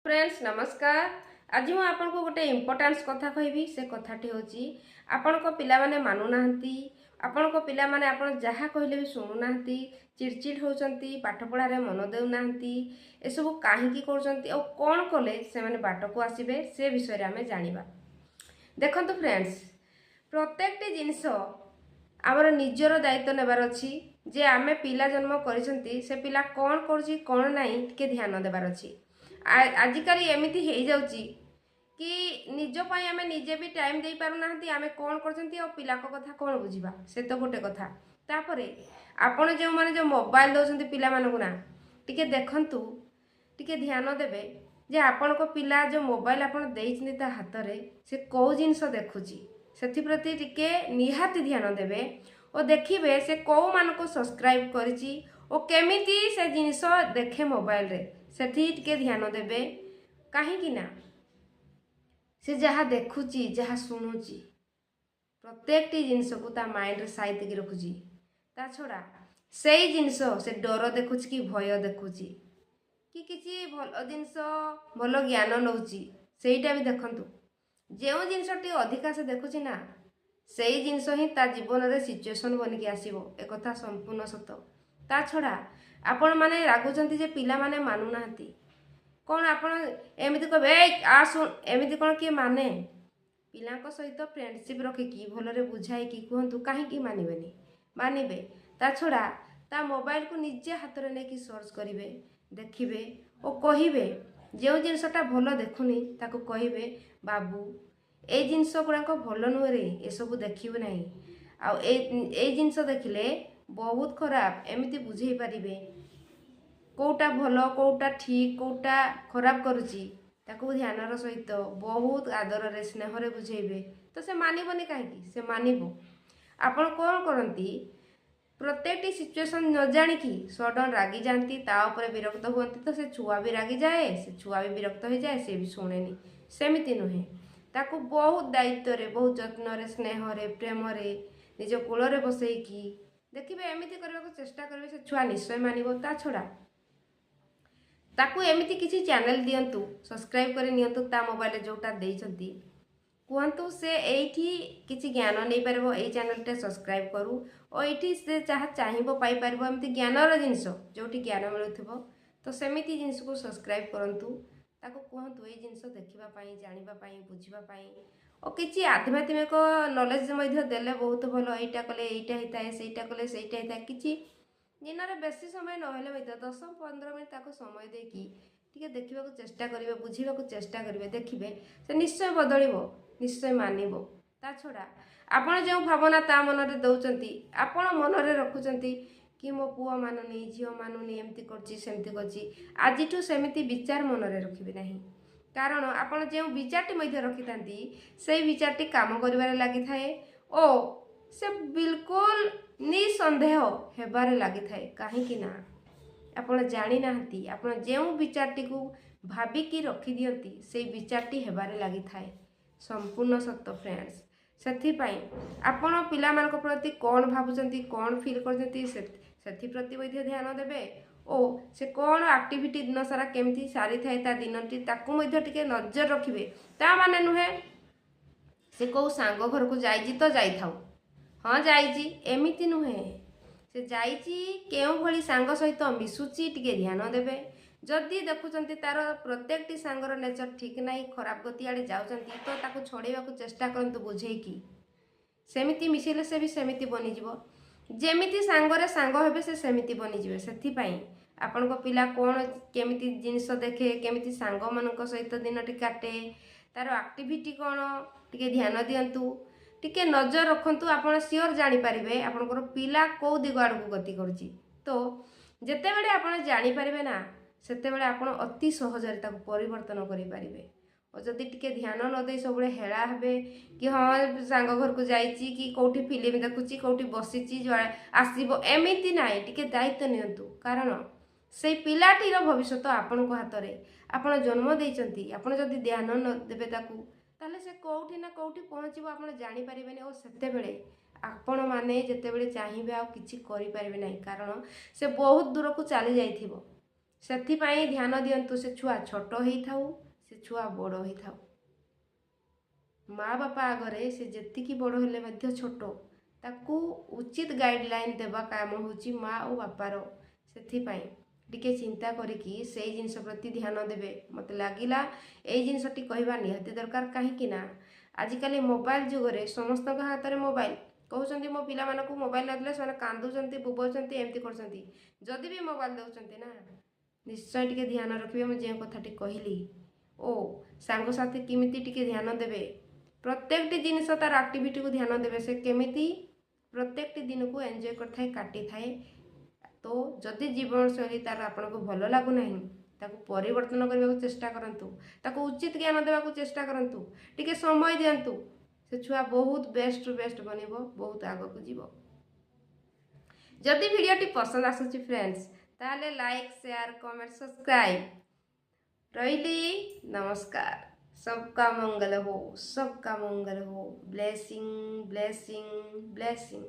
Friends नमस्कार। आज मुझे आपन को गोटे इम्पोर्टान्स कथा कहबी। से कथाटी होची आपण को पिला माने मानु नाहंती, आपण को पिला माने आपण जहा कहले भी सुनु नाहंती, चिड़चिड़ होचंती, पाठ पढ़ा रे मन देउ नाहंती। ए सब काहे की करचंती और कोन कले से माने बाट को आसीबे से विषय रे हमें जानिबा। देखंतु फ्रेंड्स, प्रत्येकटी जिनिस आमर निजर दायित्व नेबार अछि जे आमे पिला जन्म करिसंती से पिला कोन करछि कोन नाही के ध्यान देबार अछि। आजिकल एमती हो जाउची कि निज पाई आमे निजे भी टाइम दे पारु नाहंती, आमे कोन करचंती और पिला को कथा कोन बुझिबा से तो गोटे कथा। तापरे आपण जे माने जो मोबाइल दउसंती पिला मानकु ना टिके देखंतु, टिके ध्यान देबे जे आपण को पिला जो मोबाइल आपण देइछनी ता हाथ रे से को जिंस देखुची सेथि प्रति टिके निहाती ध्यान देबे और देखिबे से को मान को सब्सक्राइब करिची और केमिति से जिनिस देखे मोबाइल रे सेठी टिके ध्यान देबे। कहीं ना से जहाँ देखुची जहाँ शुणुची प्रत्येक जिनस को ता माइंड रे साइतिक रखुची। ता छड़ा से जिनस से डर देखुची कि भय देखुची कि किसी भल जिनस भल ज्ञान नौची सेटा भी देखंतु। जो जिनसटी अधिका से देखुची ना से जिनस ही ता जीवन रे सिचुएशन बनिकी आसीबो। ए कथा संपूर्ण सत। ता छड़ा आपण माने रागुचंती जे पिला माने मानु नाहंती कौन आपण एमिति कहबे आ सुन एमिति कौन किए माने पिला सहित फ्रेंडशिप रखिकी भलरे बुझाई कि कहतु कहीं मानबेनी मानबे। ता छड़ा ता मोबाइल को निजे हाथ में लेकिन सर्च करेंगे देखिए और कहे जो जिनसटा भल देखुनी ताको कहे बाबू ए जिनस गुड़ाक भल नुहे रे ए सब देखिबे नहीं आ जिनस देखिले बहुत खराब एमती बुझे पारे कौटा भल कौटा ठीक कौटा खराब करुची ताकू ध्यानर सहित बहुत आदर रे स्नेह रे बुझेबे तो से मानिबनी कहीं से मानिबो। आपण कौन करती प्रत्येक सिचुएशन न जानिकी सडन रागी जाती ता उपरे विरक्त हुअंती तो से छुआ भी रागी जाए से छुआ भी विरक्त हो जाए से भी शुणेनी सेमिति नुहे। ताकू बहुत दायित्व रे बहुत जत्न रे स्नेह रे प्रेम रे निज कूल रे बसैकी देखिए एमती करने को चेष्टा करेंगे से छुआ निश्चय मानिबो। ता छड़ा ताकू एमती किसी चैनल दियंतु सब्सक्राइब कर नियंतु ता मोबाइल जोटा देइछंती कहतु से एठी किसी ज्ञान नहीं पारबो ए चैनल सब्सक्राइब करू और एठी से जहाँ चाहिए पाई पारबो एमती ज्ञानर जिनस जोटी ज्ञान मिलुथिबो तो सेमिति जिनस को सब्सक्राइब करंतु ताको कहतु ए जिनस देखिबा पाई जानिबा पाई बुझिबा पाई और किसी आध्यात्मिक नॉलेज मध्य देले बहुत भलो एटा कले एटा हिताए सेटा कले सेटा हिताए किछि दिन में बेसी समय नहेले मध्य 10-15 मिनट ताको समय देकी टिके देखिबा को चेष्टा करिवे बुझिबा को चेष्टा करिवे देखिबे से निश्चय बदलिबो निश्चय मानिबो। ता छड़ा आपण जो भावना ता मन रे दउचंती आपण मन रे रखुचंती कि मो पुआ मानुनी झियो मानुनी एमती करची सेमती करची आजिठू सेमिति विचार मन रे रखिबे नाही। कारण आपण जो विचारटी मध्य रखितांती से विचारटी काम करिवारे लागि थाए ओ से बिल्कुल निसंदेह हेबारे लागि थाए कहीं ना आपण जानी नाहंती आपण जो विचारटी को भाबिकी रखी दियंती से विचारटी हेबारे लागि थाए संपूर्ण सत्य फ्रेंड्स। सेथिपाई आपण पिला मानक प्रति कौन भाबुचंती कौन फील करचंती सेथि प्रति मध्य ध्यान देबे ओ से कौन एक्टिविटी दिन सारा केमती सारी थाए ता दिनटी ताकू मध्य टिके नजर रखिबे। ता माने नुहे से को सांग घर को जाइजी तो जाई थाउ हाँ जाइजी एमिति नुहे से जाइजी केउ भली सांग सहित मिसुची टिके ध्यान देबे। जदि देखुचंती तार प्रत्येकटी सांगर नेचर ठीक नहीं खराब गति आड़े जाउचंती तो ताको छोड़ेबा को चेष्टा करंतु बुझेकी सेमिति मिसिले से भी सेमिति बनी जिवो जेमिति सांगरे सांग हेबे से सेमिति बनी जिवे। सेथि पई आपण को पिला कोन केमिति जिनिस देखे केमिति सांग मानक सहित दिनटी काटे तार एक्टिविटी कोन टिके ध्यान दियंतु टिके नजर रखंतु आपण सियोर जानि पारिबे आपणकर पिला को दिग आड़को गति करूची। तो जेते बेले आपण जानि पारिबे ना सेते बेले आपण अति सहजरे ताको परिवर्तन करि पारिबे। और जदि टिके ध्यान न दे सब हेला हेबे कि हाँ सांग घर को जाइची कि कौटी फिल्म देखुची कौटी बसीची आसीबो एमिति नाई टिके दायित्व नियंतु। कारण से पिलाटीर भविष्य आपण को हाथ रे आपण जन्म देइचंती आपण जदि ध्यान न देबे ताकू ताले से कौटी ना कौटी पहुँचबो आपण जानि पारिबेनी और सेते बेले आपण माने जेते बेले चाहिबे आ किछि करि पारिबे नाही कारण से बहुत दूर को चली जाइथिबो ସେଥିପାଇଁ ଧ୍ୟାନ ଦିଅନ୍ତୁ ସେ ଛୁଆ ଛୋଟ ହେଇଥାଉ ସେ ଛୁଆ ବଡ଼ ହେଇଥାଉ। ମା ବାପା ଆଗରେ ସେ ଯେତିକି ବଡ଼ ହେଲେ ମଧ୍ୟ ଛୋଟ, ତାକୁ ଉଚିତ ଗାଇଡ଼ଲାଇନ୍ ଦେବା କାମ ହେଉଛି ମା ଓ ବାପାର। ସେଥିପାଇଁ ଟିକେ ଚିନ୍ତା କରିକି ସେଇ ଜିନିଷ ପ୍ରତି ଧ୍ୟାନ ଦେବେ। ମୋତେ ଲାଗିଲା ଏଇ ଜିନିଷଟି କହିବା ନିହାତି ଦରକାର। କାହିଁକି ନା ଆଜିକାଲି ମୋବାଇଲ ଯୁଗରେ ସମସ୍ତଙ୍କ ହାତରେ ମୋବାଇଲ। କହୁଛନ୍ତି ମୋ ପିଲାମାନଙ୍କୁ ମୋବାଇଲ ନଦେଲେ ସେମାନେ କାନ୍ଦୁଛନ୍ତି, ବୋବଉଛନ୍ତି, ଏମିତି କରୁଛନ୍ତି। ଯଦି ବି ମୋବାଇଲ ଦେଉଛନ୍ତି ନା, ନିଶ୍ଚୟ ଟିକେ ଧ୍ୟାନ ରଖିବେ ମୁଁ ଯେଉଁ କଥାଟି କହିଲି। ଓ ସାଙ୍ଗସାଥି କେମିତି ଟିକେ ଧ୍ୟାନ ଦେବେ, ପ୍ରତ୍ୟେକଟି ଜିନିଷ ତାର ଆକ୍ଟିଭିଟିକୁ ଧ୍ୟାନ ଦେବେ। ସେ କେମିତି ପ୍ରତ୍ୟେକଟି ଦିନକୁ ଏନ୍ଜୟ କରିଥାଏ, କାଟିଥାଏ। ତ ଯଦି ଜୀବନଶୈଳୀ ତାର ଆପଣଙ୍କୁ ଭଲ ଲାଗୁନାହିଁ, ତାକୁ ପରିବର୍ତ୍ତନ କରିବାକୁ ଚେଷ୍ଟା କରନ୍ତୁ, ତାକୁ ଉଚିତ ଜ୍ଞାନ ଦେବାକୁ ଚେଷ୍ଟା କରନ୍ତୁ, ଟିକେ ସମୟ ଦିଅନ୍ତୁ। ସେ ଛୁଆ ବହୁତ ବେଷ୍ଟରୁ ବେଷ୍ଟ ବନିବ, ବହୁତ ଆଗକୁ ଯିବ। ଯଦି ଭିଡ଼ିଓଟି ପସନ୍ଦ ଆସୁଛି ଫ୍ରେଣ୍ଡସ୍, ତାହେଲେ ଲାଇକ୍, ସେୟାର, କमेंट, सब्सक्राइब। ରହିଲି, ନମସ୍କାର। सबका मंगल हो, सबका मंगल हो। Blessing blessing blessing.